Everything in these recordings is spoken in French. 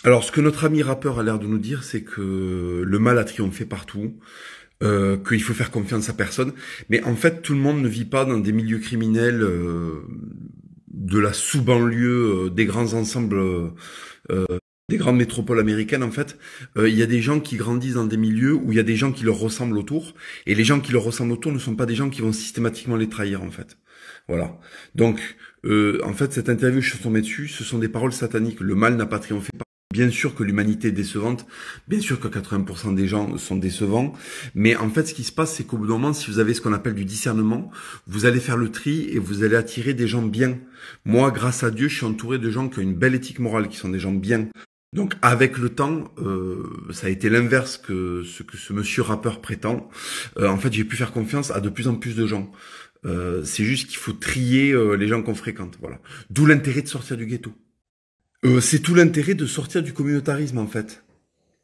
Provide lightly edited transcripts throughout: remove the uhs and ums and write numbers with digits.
Alors, ce que notre ami rappeur a l'air de nous dire, c'est que le mal a triomphé partout, qu'il faut faire confiance à personne. Mais en fait, tout le monde ne vit pas dans des milieux criminels de la sous-banlieue, des grands ensembles, des grandes métropoles américaines. En fait, il y a des gens qui grandissent dans des milieux où il y a des gens qui leur ressemblent autour, et les gens qui leur ressemblent autour ne sont pas des gens qui vont systématiquement les trahir, en fait. Voilà. Donc, en fait, cette interview, je suis tombé dessus, ce sont des paroles sataniques. Le mal n'a pas triomphé. Bien sûr que l'humanité est décevante, bien sûr que 80% des gens sont décevants, mais en fait ce qui se passe c'est qu'au bout d'un moment, si vous avez ce qu'on appelle du discernement, vous allez faire le tri et vous allez attirer des gens bien. Moi, grâce à Dieu, je suis entouré de gens qui ont une belle éthique morale, qui sont des gens bien. Donc avec le temps, ça a été l'inverse que ce monsieur rappeur prétend. En fait, j'ai pu faire confiance à de plus en plus de gens. C'est juste qu'il faut trier les gens qu'on fréquente, voilà. D'où l'intérêt de sortir du ghetto. C'est tout l'intérêt de sortir du communautarisme, en fait.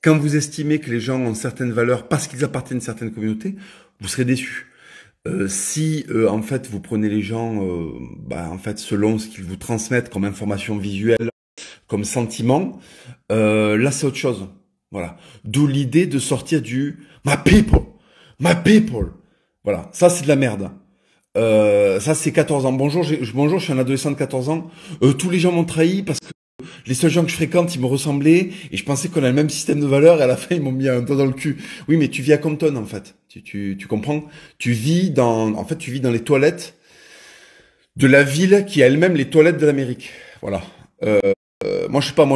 Quand vous estimez que les gens ont certaines valeurs parce qu'ils appartiennent à certaines communautés, vous serez déçus. Si en fait vous prenez les gens, en fait selon ce qu'ils vous transmettent comme information visuelle, comme sentiment, là c'est autre chose. Voilà. D'où l'idée de sortir du my people, my people. Voilà. Ça c'est de la merde. Ça c'est 14 ans. Bonjour, je suis un adolescent de 14 ans. Tous les gens m'ont trahi parce que les seuls gens que je fréquente, ils me ressemblaient et je pensais qu'on a le même système de valeurs et à la fin, ils m'ont mis un doigt dans le cul. Oui, mais tu vis à Compton, en fait. Tu comprends? En fait, tu vis dans les toilettes de la ville qui a elle-même les toilettes de l'Amérique. Voilà. Moi, je sais pas,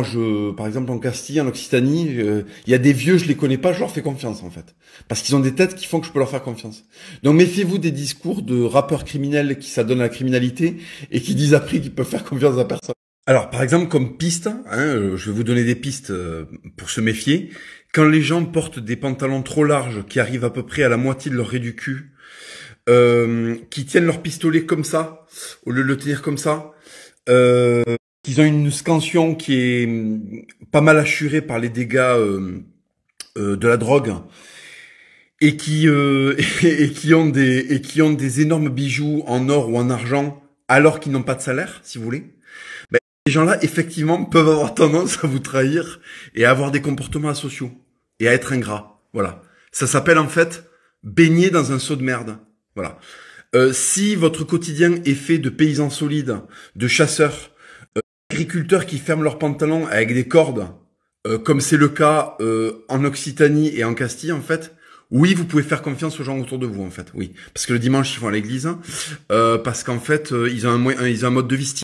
par exemple, en Castille, en Occitanie, il y a des vieux, je les connais pas, je leur fais confiance, en fait. Parce qu'ils ont des têtes qui font que je peux leur faire confiance. Donc, méfiez-vous des discours de rappeurs criminels qui s'adonnent à la criminalité et qui disent après qu'ils peuvent faire confiance à personne. Alors, par exemple, comme piste, je vais vous donner des pistes pour se méfier. Quand les gens portent des pantalons trop larges qui arrivent à peu près à la moitié de leur raie du cul, qui tiennent leur pistolet comme ça, au lieu de le tenir comme ça, qu'ils ont une scansion qui est pas mal assurée par les dégâts de la drogue, et qui et qui ont des énormes bijoux en or ou en argent, alors qu'ils n'ont pas de salaire, si vous voulez. Ces gens-là, effectivement, peuvent avoir tendance à vous trahir et à avoir des comportements asociaux et à être ingrats. Voilà. Ça s'appelle en fait baigner dans un seau de merde. Voilà. Si votre quotidien est fait de paysans solides, de chasseurs, d'agriculteurs qui ferment leurs pantalons avec des cordes, comme c'est le cas en Occitanie et en Castille, en fait, oui, vous pouvez faire confiance aux gens autour de vous, en fait. Oui, parce que le dimanche ils vont à l'église, parce qu'en fait ils ont un mode de vie